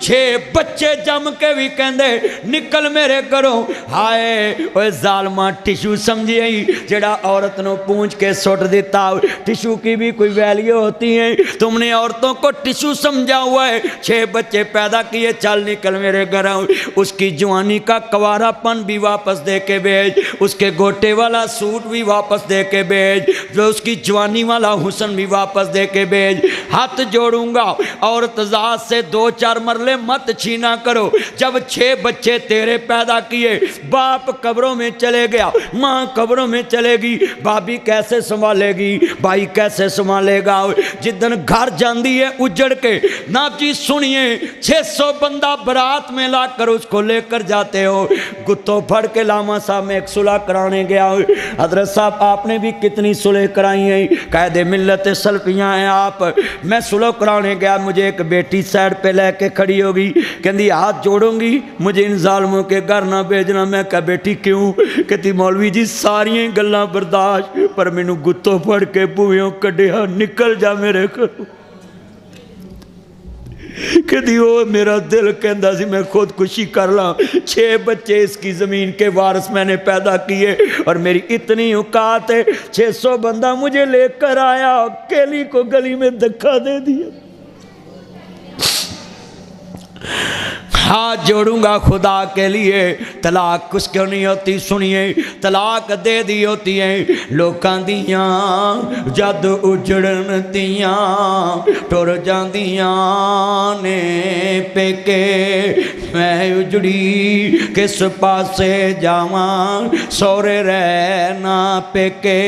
छे बच्चे जम के भी कहंदे निकल मेरे घरों। हाय ओए जालमा टिशू समझी आई जेड़ा औरत नो पूंछ के सुट देता। टिशू की भी कोई वैल्यू होती है? तुमने औरतों को टिशू समझा हुआ है। 6 बच्चे पैदा किए, चल निकल मेरे घरों। उसकी जवानी का कवारापन भी वापस दे के भेज, उसके गोटे वाला सूट भी वापस दे के भेज, जो उसकी जवानी वाला हुस्न भी वापस दे के भेज। हाथ जोड़ूंगा औरत जात से 2-4 मरले मत छीना करो। जब 6 बच्चे तेरे पैदा किए, बाप कब्रों में चले गया, माँ कब्रों में चलेगी, भाभी कैसे संभालेगी, भाई कैसे संभालेगा? जिदन घर जाती है उजड़ के, ना जी सुनिए 600 बंदा बारात में ला कर उसको लेकर जाते हो। गुत्तों फड़ के लामा साहब में एक सुलह कराने गया। हजरत साहब आपने भी कितनी सुलह कराई है? कायदे मिल्लत सल्फियाँ हैं आप। मैं सुलह कराने गया, मुझे एक बेटी साइड पे लेके खड़ी होगी, कहती हाथ जोड़ूंगी मुझे इन जालमों के घर ना भेजना। मैं कहा बेटी क्यों? कहती मौलवी जी सारियां गल्लां बर्दाश्त, पर मैनू गुत्तों फड़ के भूवियों कढ़िया, निकल जा मेरे घरों। कहती वो मेरा दिल कहता सी मैं खुदकुशी कर ला। 6 बच्चे इसकी ज़मीन के वारिस मैंने पैदा किए और मेरी इतनी औकात है। 600 बंदा मुझे लेकर आया, अकेली को गली में धक्का दे दिया। हाथ जोड़ूंगा खुदा के लिए। तलाक कुछ क्यों नहीं होती? सुनिए, तलाक दे दी होती है लोकां दियां जद उजड़न तियां टुर जांदियां ने पेके। मैं उजड़ी किस पासे जावां, सौरे रहना पेके।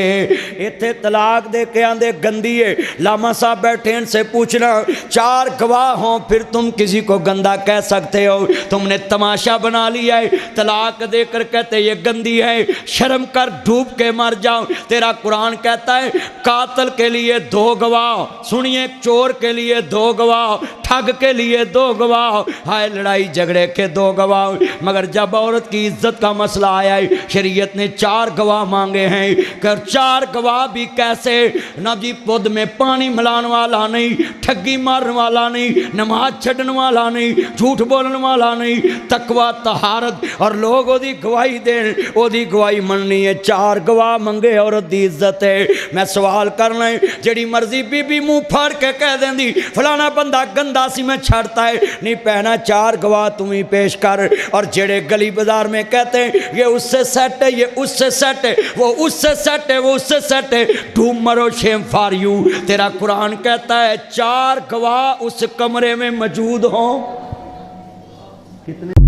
इत्थे तलाक दे के आंदे गंदी है। लामा साहब बैठे इनसे पूछना 4 गवाह हों फिर तुम किसी को गंदा कह सकते हो? तुमने तमाशा बना लिया है। तलाक देकर कहते ये गंदी है, शर्म कर डूब के मर जाओ। तेरा कुरान कहता है कातल के लिए 2 गवाह, सुनिए चोर के लिए 2 गवाह, ठग के लिए 2 गवाह, हाय लड़ाई झगड़े के 2 गवाह। मगर जब औरत की इज्जत का मसला आया है, शरीयत ने 4 गवाह मांगे हैं। कर 4 गवाह भी कैसे? ना जी पुद में पानी मिलाने वाला नहीं, ठगी मारने वाला नहीं, नमाज छड्डन वाला नहीं, झूठ बोलने वाला नहीं, तकवा तहारत और लोग ओदी गवाही देन, ओदी गवाही मननी है। 4 गवाह मंगे औरत दी इज्जत है। मैं सवाल करना है, जेड़ी मर्जी बीबी मुंह फाड़ के कह देंदी फलाना बंदा गंदा सी मैं छड़ता है नहीं पहना, 4 गवाह तुम ही पेश कर। और जेड़े गली बाजार में कहते हैं ये उससे सेट है, ये उससे सेट है, वो उससे सेट है, वो उससे सेट है, ढूंढ मरो शेम फॉर यू। तेरा कुरान कहता है 4 गवाह उस कमरे में मौजूद हों। कितने